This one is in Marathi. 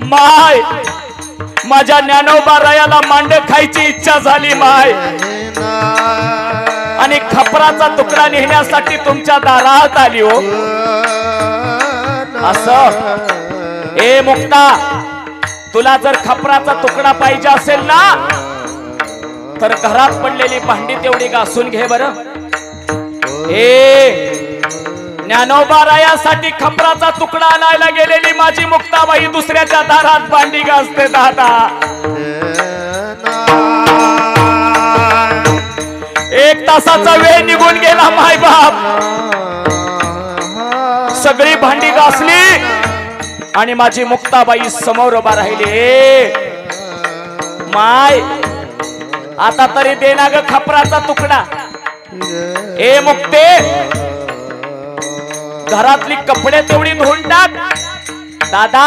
माय माझ्या ज्ञानोबा रायाला मांड खायची इच्छा झाली माय, आणि खपराचा तुकडा नेण्यासाठी तुमच्या दारात आली हो. असं ए मुक्ता, तुला जर खपराचा तुकडा पाहिजे असेल ना तर घरात पडलेली भांडी तेवढी घासून घे बरं. ए ज्ञानोबा रायासाठी खपराचा तुकडा आणायला गेलेली माझी मुक्ताबाई दुसऱ्याच्या दारात भांडी घासते दादा. 1 तासाचा वेळ निघून गेला माय बाप. सगळी भांडी घासली आणि माझी मुक्ताबाई समोर उभा राहिली. माय आता तरी दे ना ग खपराचा तुकडा. ए मुक्ते, घरातली कपडे तेवढी धुवून टाक दादा.